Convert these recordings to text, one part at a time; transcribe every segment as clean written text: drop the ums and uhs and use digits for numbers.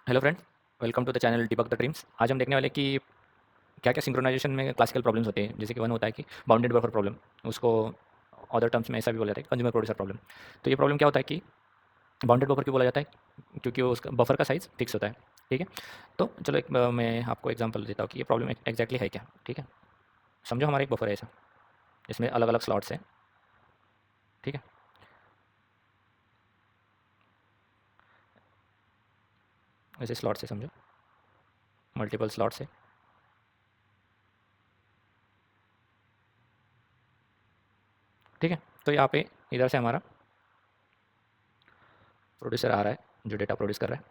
Hello friends, welcome to the channel debug the dreams. आज हम देखने वाले कि क्या क्या सिंक्रोनाइजेशन में क्लासिकल प्रॉब्लम्स होते हैं। जैसे कि वन होता है कि बाउंडेड बफर प्रॉब्लम, उसको अदर टर्म्स में ऐसा भी बोला जाता है कंज्यूमर प्रोड्यूसर प्रॉब्लम। तो ये प्रॉब्लम क्या होता है कि बाउंडेड बफर क्यों बोला जाता है? क्योंकि वो उसका बफर का साइज़ फिक्स होता है। ठीक है, तो चलो मैं आपको एग्जांपल देता हूँ कि ये प्रॉब्लम एग्जैक्टली है क्या। ठीक है, समझो हमारा एक बफर है ऐसा, इसमें अलग अलग स्लॉट्स हैं। ठीक है, ऐसे स्लॉट से समझो, मल्टीपल स्लॉट से। ठीक है, तो यहाँ पे इधर से हमारा प्रोड्यूसर आ रहा है जो डेटा प्रोड्यूस कर रहा है,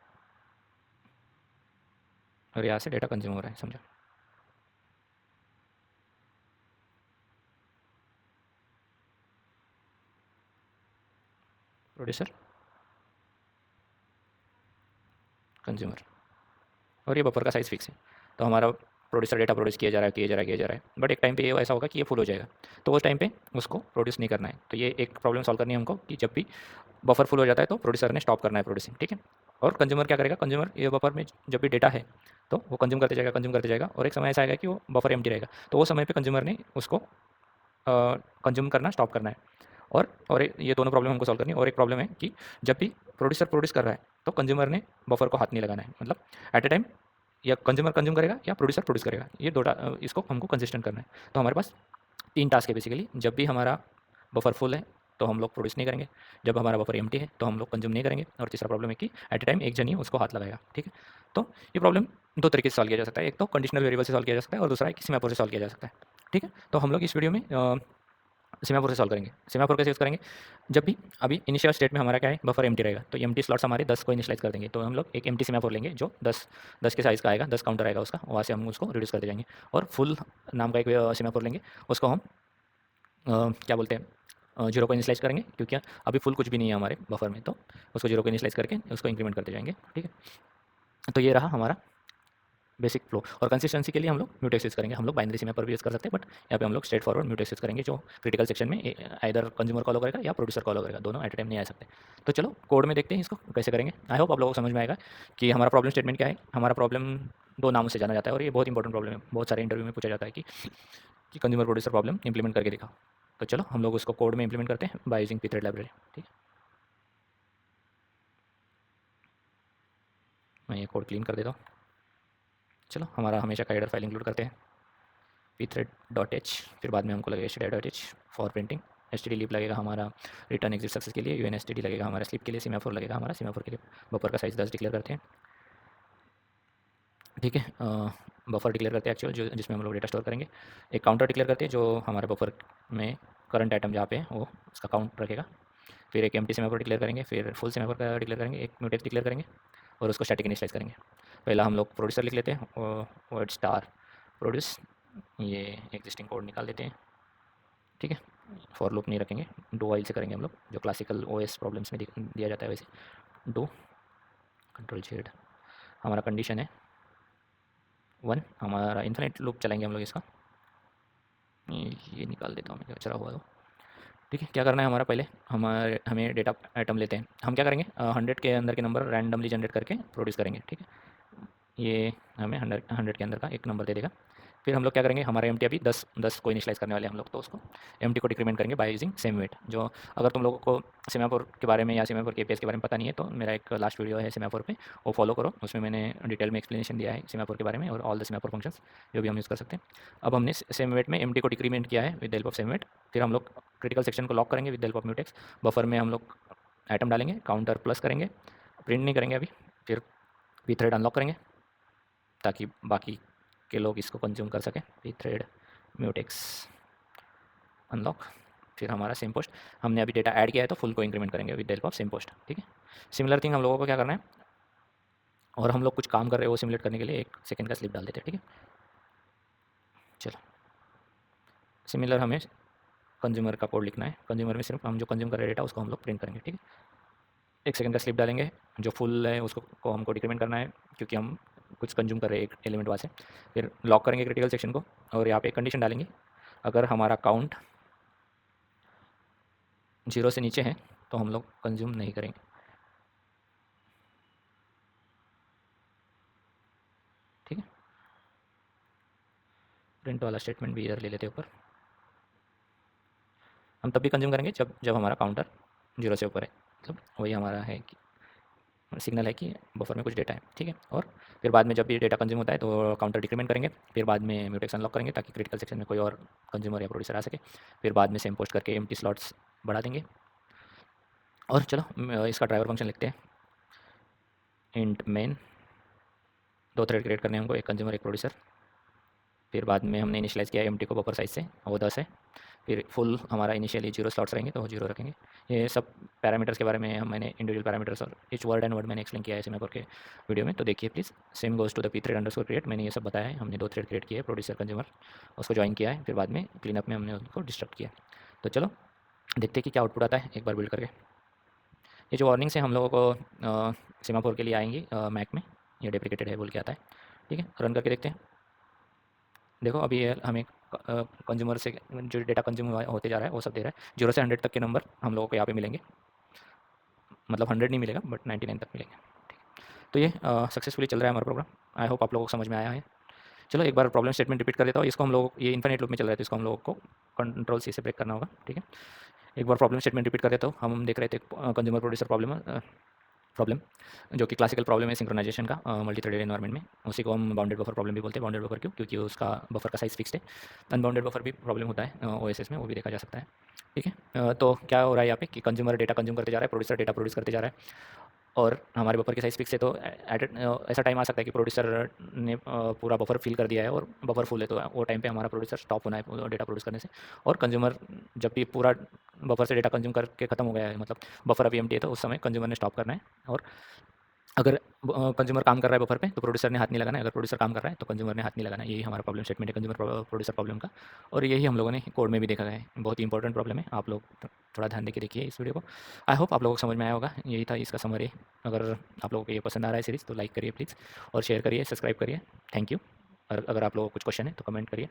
और यहाँ से डेटा कंज्यूम हो रहा है, समझो। प्रोड्यूसर, कंज्यूमर, और ये बफर का साइज़ फिक्स है। तो हमारा प्रोड्यूसर डेटा प्रोड्यूस किया जा रहा है, किया जा रहा है, किया जा रहा है, बट एक टाइम पे ये ऐसा होगा कि ये फुल हो जाएगा। तो उस टाइम पे उसको प्रोड्यूस नहीं करना है। तो ये एक प्रॉब्लम सॉल्व करनी है हमको कि जब भी बफर फुल हो जाता है तो प्रोड्यूसर ने स्टॉप करना है प्रोड्यूसिंग। ठीक है, और कंज्यूमर क्या करेगा? कंज्यूमर ये बफर में जब भी डेटा है तो वो कंज्यूम करते जाएगा, कंज्यूम करते जाएगा, और एक समय ऐसा आएगा कि वो बफर एम्प्टी रहेगा। तो वो समय पे कंज्यूमर ने उसको कंज्यूम करना स्टॉप करना है। ये दोनों प्रॉब्लम हमको सॉल्व करनी है। और एक प्रॉब्लम है कि जब भी प्रोड्यूसर प्रोड्यूस कर रहा है तो कंज्यूमर ने बफर को हाथ नहीं लगाना है। मतलब एट ए टाइम या कंज्यूमर कंज्यूम करेगा या प्रोड्यूसर प्रोड्यूस करेगा, ये इसको हमको कंसिस्टेंट करना है। तो हमारे पास 3 टास्क है बेसिकली। जब भी हमारा बफर फुल है तो हम लोग प्रोड्यूस नहीं करेंगे, जब हमारा बफर एम्प्टी है तो हम लोग कंज्यूम नहीं करेंगे, और तीसरा प्रॉब्लम है कि एट ए टाइम एक जन ही उसको हाथ लगाएगा। ठीक है, तो ये प्रॉब्लम 2 तरीके से सॉल्व किया जा सकता है। एक तो कंडीशनल वेरिएबल से सॉल्व किया जा सकता है, और दूसरा है कि सीमाफोर से सॉल्व किया जा सकता है। ठीक है, तो हम लोग इस वीडियो में सीमाफोर से सॉल्व करेंगे। सीमाफोर कैसे यूज़ करेंगे? जब भी अभी इनिशियल स्टेट में हमारा क्या है, बफर एम्प्टी रहेगा, तो एम्प्टी स्लॉट्स हमारे 10 को इनिशियलाइज़ कर देंगे। तो हम लोग एक एम्प्टी सीमाफोर लेंगे जो 10 के साइज़ का आएगा, 10 काउंटर आएगा उसका, वहाँ से हम उसको रिड्यूस करते जाएंगे। और फुल नाम का एक सीमाफोर लेंगे, उसको हम क्या बोलते हैं, जीरो को इनिशियलाइज़ करेंगे, क्योंकि अभी फुल कुछ भी नहीं है हमारे बफर में, तो उसको जीरो को इनिशियलाइज़ करके उसको इंक्रीमेंट करते जाएंगे। ठीक है, तो ये रहा हमारा बेसिक फ्लो। और कंसिस्टेंसी के लिए हम लोग म्यूटेक्स यूज़ करेंगे। हम लोग बाइनरी सीमा पर भी यूज़ कर सकते हैं, बट यहाँ पे हम लोग स्ट्रेट फॉरवर्ड म्यूटेक्स यूज़ करेंगे, जो क्रिटिकल सेक्शन में आइदर कंज्यूमर कॉल करेगा या प्रोड्यूसर कॉल करेगा, दोनों एट ए टाइम नहीं आ सकते। तो चलो कोड में देखते हैं इसको कैसे करेंगे। आई होप आप लोगों को समझ में आएगा कि हमारा प्रॉब्लम स्टेटमेंट क्या है। हमारा प्रॉब्लम 2 नामों से जाना जाता है, और ये बहुत इंपॉर्टेंट प्रॉब्लम है। बहुत सारे इंटरव्यू में पूछा जाता है कि कंज्यूमर प्रोड्यूसर प्रॉब्लम इंप्लीमेंट करके दिखाओ। तो चलो हम लोग उसको कोड में इंप्लीमेंट करते हैं बाय यूजिंग pthread लाइब्रेरी। ठीक है, मैं ये कोड क्लीन कर देता हूँ। चलो हमारा हमेशा का हेडर फाइल इंक्लूड करते हैं pthread.h, फिर बाद में हमको लगेगा stdio.h for printing. std leap लगेगा हमारा रिटर्न एग्जिट सक्सेस के लिए, unstd लगेगा हमारा स्लिप के लिए, सीमाफोर लगेगा हमारा सीमाफोर के लिए। बफर का साइज़ 10 डिक्लेयर करते हैं। ठीक है, बफर डिक्लेयर करते हैं एक्चुअल, जो जिसमें हम लोग डेटा स्टोर करेंगे। एक काउंटर डिक्लेयर करते हैं जो हमारे बफर में करंट आइटम जहाँ पे है वो उसका काउंट रखेगा। फिर एक एम्प्टी सीमाफोर डिक्लेयर करेंगे, फिर फुल सीमाफोर का डिक्लेयर करेंगे, एक म्यूटेक्स डिक्लेयर करेंगे, और उसको स्टैटिक इनिशियलाइज़ करेंगे। पहला हम लोग प्रोड्यूसर लिख लेते हैं, वर्ड स्टार प्रोड्यूस, ये एग्जिस्टिंग कोड निकाल देते हैं। ठीक है, फॉर लूप नहीं रखेंगे, डू वाइल से करेंगे हम लोग, जो क्लासिकल ओएस प्रॉब्लम्स में दिया जाता है वैसे। डू कंट्रोल जेड, हमारा कंडीशन है 1, हमारा इन्फिनिट लूप चलाएंगे हम लोग इसका। ये निकाल देता हूँ मैं, चला हुआ तो। ठीक है, क्या करना है हमारा? पहले हमें डेटा आइटम लेते हैं। हम क्या करेंगे, 100 के अंदर के नंबर रैंडमली जनरेट करके प्रोड्यूस करेंगे। ठीक है, ये हमें 100 के अंदर का एक नंबर दे देगा। फिर हम लोग क्या करेंगे, हमारा एम टी अभी 10 को इनिशलाइज़ करने वाले हैं हम लोग, तो उसको एम टी को डिक्रीमेंट करेंगे बाय यूजिंग सेम वेट। जो अगर तुम लोगों को सीमापुर के बारे में या सीमापुर के एपीएस के बारे में पता नहीं है, तो मेरा एक लास्ट वीडियो है सीमापुर पे, वो फॉलो करो। उसमें मैंने डिटेल में एक्सप्लेनेशन दिया है सीमापुर के बारे में और ऑल द सीमापुर फंक्शंस जो भी हम यूज़ कर सकते हैं। अब हमने सेम वेट में एम टी को डिक्रीमेंट किया है with help of sem wait. फिर हम लोग क्रिटिकल सेक्शन को लॉक करेंगे with help of mutex. Buffer में हम लोग आइटम डालेंगे, काउंटर प्लस करेंगे, प्रिंट नहीं करेंगे अभी। फिर पी थ्रेड अनलॉक करेंगे ताकि बाकी के लोग इसको कंज्यूम कर सकें। पी थ्रेड म्यूटेक्स अनलॉक, फिर हमारा सेम पोस्ट, हमने अभी डेटा ऐड किया है तो फुल को इंक्रीमेंट करेंगे with help of same post. ठीक है, सिमिलर थिंग हम लोगों को क्या करना है, और हम लोग कुछ काम कर रहे हैं वो सिमुलेट करने के लिए 1 सेकंड का स्लिप डाल देते हैं। ठीक है, चलो सिमिलर हमें कंज्यूमर का कोड लिखना है। कंज्यूमर में सिर्फ हम जो कंज्यूम कर रहे डेटा उसको हम लोग प्रिंट करेंगे। ठीक है, 1 सेकंड का स्लिप डालेंगे, जो फुल है उसको हमको डिक्रीमेंट करना है क्योंकि हम कुछ कंज्यूम कर रहे हैं एक एलिमेंट वहाँ से। फिर लॉक करेंगे क्रिटिकल सेक्शन को, और यहाँ पे एक कंडीशन डालेंगे, अगर हमारा काउंट 0 से नीचे है तो हम लोग कंज्यूम नहीं करेंगे। प्रिंट वाला स्टेटमेंट भी इधर ले लेते हैं ऊपर। हम तब भी कंज्यूम करेंगे जब जब हमारा काउंटर 0 से ऊपर है, मतलब वही हमारा है कि सिग्नल है कि बफर में कुछ डेटा है, ठीक है। और फिर बाद में जब भी डेटा कंज्यूम होता है तो काउंटर डिक्रीमेंट करेंगे, फिर बाद में म्यूटेक्स अनलॉक करेंगे ताकि क्रिटिकल सेक्शन में कोई और कंज्यूमर या प्रोड्यूसर आ सके, फिर बाद में सेम पोस्ट करके एम्प्टी स्लॉट्स बढ़ा देंगे। और चलो इसका ड्राइवर फंक्शन लिखते हैं, इंट मेन, 2 थ्रेड क्रिएट करने हैं हमको, एक कंज्यूमर एक प्रोड्यूसर। फिर बाद में हमने इनिशियलाइज़ किया एम्प्टी को बफर साइज से, वो 10 है। फिर फुल हमारा इनिशियली 0 स्लॉट्स रहेंगे तो वो 0 रखेंगे। ये सब पैरामीटर्स के बारे में मैंने इंडिविजुअल पैरामीटर्स और ईच वर्ड एंड वर्ड मैंने एक्सप्लेन किया है सिमेपर के वीडियो में, तो देखिए please. Same goes to the P thread underscore create, मैंने ये सब बताया है। हमने 2 थ्रेड क्रिएट किए, प्रोड्यूसर कंज्यूमर, उसको ज्वाइन किया है, फिर बाद में क्लीन अप में हमने उनको डिस्ट्रक्ट किया। तो चलो देखते हैं कि क्या आउटपुट आता है एक बार बिल्ड करके। ये जो वार्निंग्स हैं हम लोगों को सेमाफोर के लिए आएंगी मैक में, ये डेप्रिकेटेड है बोल के आता है, ठीक है। रन करके देखते हैं। देखो अभी ये हमें कंज्यूमर से जो डेटा कंज्यूम होते जा रहा है वो सब दे रहा है। 0 से 100 तक के नंबर हम लोगों को यहाँ पे मिलेंगे, मतलब 100 नहीं मिलेगा बट 99 तक मिलेंगे। तो ये सक्सेसफुली चल रहा है हमारा प्रोग्राम। आई होप आप लोगों को समझ में आया है। चलो एक बार प्रॉब्लम स्टेटमेंट रिपीट कर देता हूँ। इसको हम लोग, ये इन्फिनिट लूप में चल रहा है तो इसको हम लोगों को कंट्रोल सी से ब्रेक करना होगा, ठीक है। एक बार प्रॉब्लम स्टेटमेंट रिपीट कर देता हूँ। हम देख रहे थे कंज्यूमर प्रोड्यूसर प्रॉब्लम जो कि क्लासिकल प्रॉब्लम है सिंक्रोनाइजेशन का मल्टी थ्रेडेड एनवायरनमेंट में, उसी को हम बाउंडेड बफर प्रॉब्लम भी बोलते हैं। बाउंडेड बफर क्यों? क्योंकि उसका बफर का साइज़ फिक्स्ड है। अनबाउंडेड बफर भी प्रॉब्लम होता है ओएसएस में, वो भी देखा जा सकता है, ठीक है। तो क्या हो रहा है यहाँ पे कि कंज्यूमर डेटा कंज्यूम करते जा रहा है, प्रोड्यूसर डेटा प्रोड्यूस करते जा रहा है, और हमारे बफर की साइज़ फिक्स है। तो ऐसा टाइम आ सकता है कि प्रोड्यूसर ने पूरा बफर फिल कर दिया है और बफर फुल है, तो वो टाइम पे हमारा प्रोड्यूसर स्टॉप होना है डेटा प्रोड्यूस करने से। और कंज्यूमर जब भी पूरा बफर से डेटा कंज्यूम करके खत्म हो गया है, मतलब बफर अभी एम्प्टी है, तो उस समय कंज्यूमर ने स्टॉप करना है। और अगर कंज्यूमर काम कर रहा है बफर पे तो प्रोड्यूसर ने हाथ नहीं लगाना है, अगर प्रोड्यूसर काम कर रहा है तो कंज्यूमर ने हाथ नहीं लगाना है। यही हमारा प्रॉब्लम स्टेटमेंट है कंज्यूमर प्रोड्यूसर प्रॉब्लम का, और यही हम लोगों ने कोड में भी देखा है। बहुत ही इंपॉर्टेंट प्रॉब्लम है, आप लोग थोड़ा ध्यान देके देखिए इस वीडियो को। आई होप आप लोगों को समझ में आया होगा। यही था इसका समरी। अगर आप लोगों को ये पसंद आ रहा है सीरीज़ तो लाइक करिए प्लीज़, और शेयर करिए, सब्सक्राइब करिए। Thank you. और अगर आप लोगों को कुछ क्वेश्चन है तो कमेंट करिए।